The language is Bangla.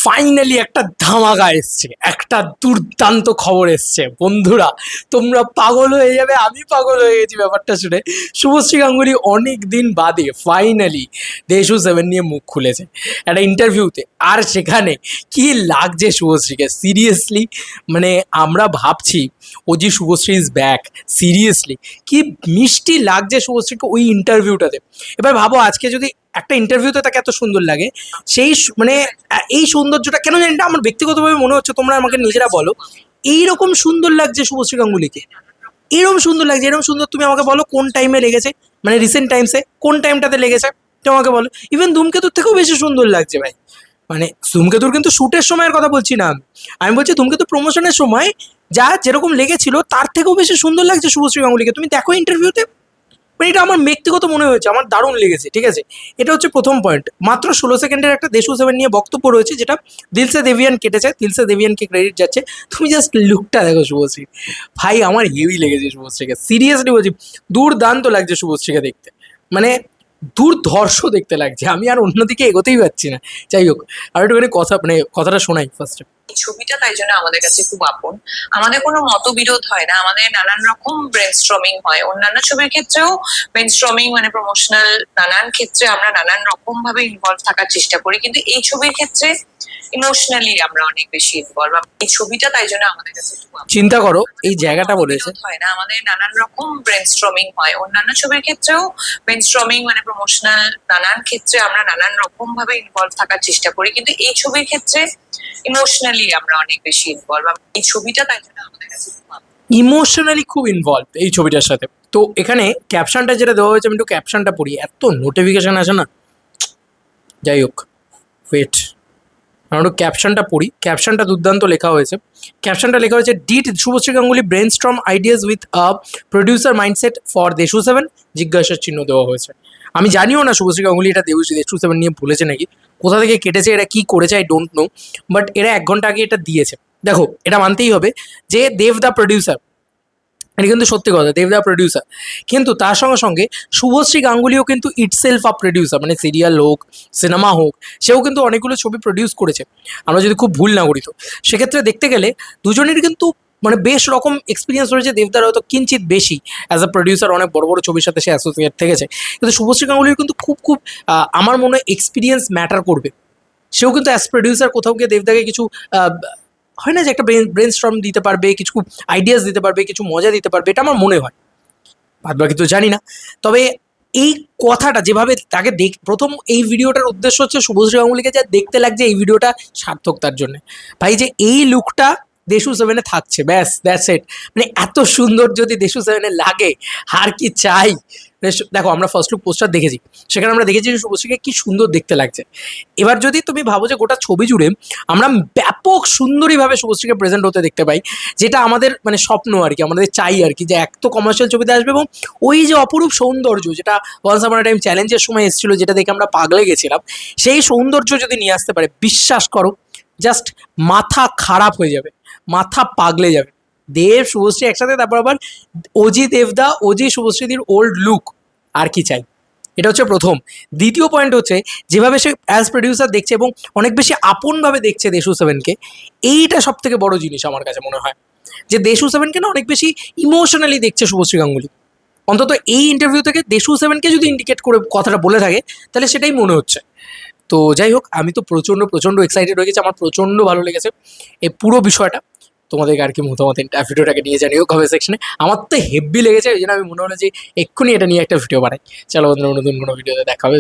ফাইনালি একটা ধামাকা এসছে, একটা দুর্দান্ত খবর এসছে বন্ধুরা। তোমরা পাগল হয়ে যাবে, আমি পাগল হয়ে গেছি ব্যাপারটা শুনে। শুভশ্রী গাঙ্গুলি অনেক দিন বাদে ফাইনালি দেশু সেভেন নিয়ে মুখ খুলেছে একটা ইন্টারভিউতে। আর সেখানে কি লাগছে শুভশ্রীকে, সিরিয়াসলি মানে আমরা ভাবছি ও যে শুভশ্রী ইজ ব্যাক, সিরিয়াসলি কি মিষ্টি লাগছে শুভশ্রীকে ওই ইন্টারভিউটাতে। এবার ভাবো আজকে যদি একটা ইন্টারভিউতে তাকে এত সুন্দর লাগে, সেই মানে এই সৌন্দর্যটা কেন জানি না, আমার ব্যক্তিগতভাবে মনে হচ্ছে, তোমরা আমাকে নিজেরা বলো, এইরকম সুন্দর লাগছে শুভশ্রী গাঙ্গুলিকে, এরকম সুন্দর লাগছে, এরকম সুন্দর তুমি আমাকে বলো কোন টাইমে লেগেছে, মানে রিসেন্ট টাইমসে কোন টাইমটাতে লেগেছে তুমি আমাকে বলো। ইভেন ধূমকেতুর থেকেও বেশি সুন্দর লাগছে ভাই। মানে ধূমকেতুর কিন্তু শ্যুটের সময়ের কথা বলছি না আমি, আমি বলছি ধূমকেতু প্রমোশনের সময় যা যেরকম লেগেছিল তার থেকেও বেশি সুন্দর লাগছে শুভশ্রী গাঙ্গুলিকে। তুমি দেখো ইন্টারভিউতে, মানে এটা আমার ব্যক্তিগত মনে হয়েছে, আমার দারুণ লেগেছে। ঠিক আছে, এটা হচ্ছে প্রথম পয়েন্ট। মাত্র 16 সেকেন্ডের একটা দেশু সেভেন নিয়ে বক্তব্য রয়েছে, যেটা দিলসে দেভিয়ান কেটেছে, দিলসে দেভিয়ানকে ক্রেডিট যাচ্ছে। তুমি জাস্ট লুকটা দেখো শুভশ্রী, ভাই আমার হেভি লেগেছে শুভশ্রীকে, সিরিয়াসলি বলছি, দুর্দান্ত লাগছে শুভশ্রীকে দেখতে, মানে দুর্ধর্ষ দেখতে লাগছে। আমি আর অন্যদিকে এগোতেই পারছি না। যাই হোক, আর একটুখানি কথা, মানে কথাটা শোনাই ফার্স্টে। এই ছবিটা তাই জন্য আমাদের কাছে খুব আপন। আমাদের কোনো মতবিরোধ হয় না, আমাদের নানান রকম ব্রেনস্টর্মিং হয়। অন্যান্য ছবির ক্ষেত্রেও ব্রেনস্টর্মিং মানে প্রমোশনাল নানান ক্ষেত্রে আমরা নানান রকম ভাবে ইনভলভ থাকার চেষ্টা করি, কিন্তু এই ছবির ক্ষেত্রে ইমোশনালি আমরা অনেক বেশি ইনভলভ। এই ছবিটা তাই জন্য আমাদের কাছে খুব আপন। চিন্তা করো এই জায়গাটা বলেছে, হয় না, আমাদের নানান রকম ব্রেনস্টর্মিং হয়। অন্যান্য ছবির ক্ষেত্রেও ব্রেনস্টর্মিং মানে প্রমোশনাল নানান ক্ষেত্রে আমরা নানান রকম ভাবে ইনভলভ থাকার চেষ্টা করি, কিন্তু এই ছবির ক্ষেত্রে ইমোশনালি আমরা অনেক বেশি ইনভলভ। এই ছবিটা তাই জন্য আমাদের কাছে ইমোশনালি খুব ইনভলভ এই ছবিটার সাথে। তো এখানে ক্যাপশনটা যেটা দেওয়া হয়েছে, আমি একটু ক্যাপশনটা পড়ি, এত নোটিফিকেশন আসে না। যাই হোক, ওয়েট, আমি একটু ক্যাপশনটা পড়ি। ক্যাপশনটা দুর্দান্ত লেখা হয়েছে। ক্যাপশনটা লেখা হয়েছে, did Subhashree Ganguly brainstorm ideas with a producer mindset for দেশু সেভেন, জিজ্ঞাসার চিহ্ন দেওয়া হয়েছে। আমি জানিও না শুভশ্রী গাঙ্গুলি এটা দেশু সেভেন নিয়ে ভুলেছে নাকি, কোথা থেকে কেটেছে, এটা কি করেছে আই ডোন্ট নো, বাট এরা 1 ঘন্টা আগে এটা দিয়েছে। দেখো এটা মানতেই হবে যে দেব দা প্রডিউসার, এটা কিন্তু সত্যি কথা, দেবদা প্রডিউসার, কিন্তু তার সঙ্গে সঙ্গে শুভশ্রী গাঙ্গুলিও কিন্তু ইটসেলফ আ প্রডিউসার, মানে সিরিয়াল হোক, সিনেমা হোক, সেও কিন্তু অনেকগুলো ছবি প্রডিউস করেছে, আমরা যদি খুব ভুল না করি। তো সেক্ষেত্রে দেখতে গেলে দুজনের কিন্তু মানে বেশ রকম এক্সপিরিয়েন্স রয়েছে। দেবদার হয়তো কিঞ্চিত বেশি, অ্যাজ আ প্রডিউসার অনেক বড় বড় ছবির সাথে সে অ্যাসোসিয়েট থেকেছে, কিন্তু শুভশ্রী গাঙ্গুলির কিন্তু খুব খুব আমার মনে হয় এক্সপিরিয়েন্স ম্যাটার করবে। সেও কিন্তু অ্যাজ প্রডিউসার কোথাও গিয়ে দেবদাকে কিছু হয় না যে একটা ব্রেন স্টর্ম দিতে পারবে, কিছু আইডিয়াস দিতে পারবে, কিছু মজা দিতে পারবে, এটা আমার মনে হয়। বাদ বাকি তো জানি না। তবে এই কথাটা যেভাবে তাকে প্রথম এই ভিডিওটার উদ্দেশ্য হচ্ছে শুভশ্রী গাঙ্গুলিকে যা দেখতে লাগছে এই ভিডিওটা সার্থক তার জন্য। ভাই যে এই লুকটা দেশু সেভেনে থাকছে, ব্যাস দ্যাটস ইট। মানে এত সুন্দর যদি দেশু সেভেনে লাগে, আর কি চাই। দেখো আমরা ফার্স্ট লুক পোস্টার দেখেছি, সেখানে আমরা দেখেছি যে শুভশ্রীকে কি সুন্দর দেখতে লাগছে। এবার যদি তুমি ভাবো যে গোটা ছবি জুড়ে আমরা ব্যাপক সুন্দরীভাবে শুভশ্রীকে প্রেজেন্ট হতে দেখতে পাই, যেটা আমাদের মানে স্বপ্ন আর কি, আমাদের চাই আর কি, যে এক তো কমার্শিয়াল ছবিতে আসবে, এবং ওই যে অপরূপ সৌন্দর্য যেটা ওয়ান্স আপন আ টাইম চ্যালেঞ্জের সময় এসেছিল, যেটা দেখে আমরা পাগলে গেছিলাম, সেই সৌন্দর্য যদি নিয়ে আসতে পারে, বিশ্বাস করো জাস্ট মাথা খারাপ হয়ে যাবে, মাথা পাগলে যাবে। দেব শুভশ্রী একসাথে, তারপর আবার অজি দেবদা, অজি শুভশ্রীদির ওল্ড লুক, আর কি চাই। এটা হচ্ছে প্রথম। দ্বিতীয় পয়েন্ট হচ্ছে যেভাবে সে অ্যাজ প্রডিউসার দেখছে এবং অনেক বেশি আপনভাবে দেখছে দেশু সেভেনকে, এইটা সব থেকে বড় জিনিস আমার কাছে মনে হয়, যে দেশু সেভেনকে না অনেক বেশি ইমোশনালি দেখছে শুভশ্রী গাঙ্গুলি। অন্তত এই ইন্টারভিউ থেকে দেশু সেভেনকে যদি ইন্ডিকেট করে কথাটা বলে থাকে, তাহলে সেটাই মনে হচ্ছে। তো যাই হোক, আমি তো প্রচণ্ড প্রচণ্ড এক্সাইটেড হয়ে গেছি, আমার প্রচণ্ড ভালো লেগেছে এই পুরো বিষয়টা। তোমাদেরকে আর কি মতামত ভিডিওটাকে নিয়ে জানিও কমেন্ট সেকশনে। আমার তো হেভি লেগেছে, ওই জন্য আমি মনে হলো যে এক্ষুনি এটা নিয়ে একটা ভিডিও বানাই। চলো বন্ধুরা, নতুন কোনো ভিডিওতে দেখা হবে।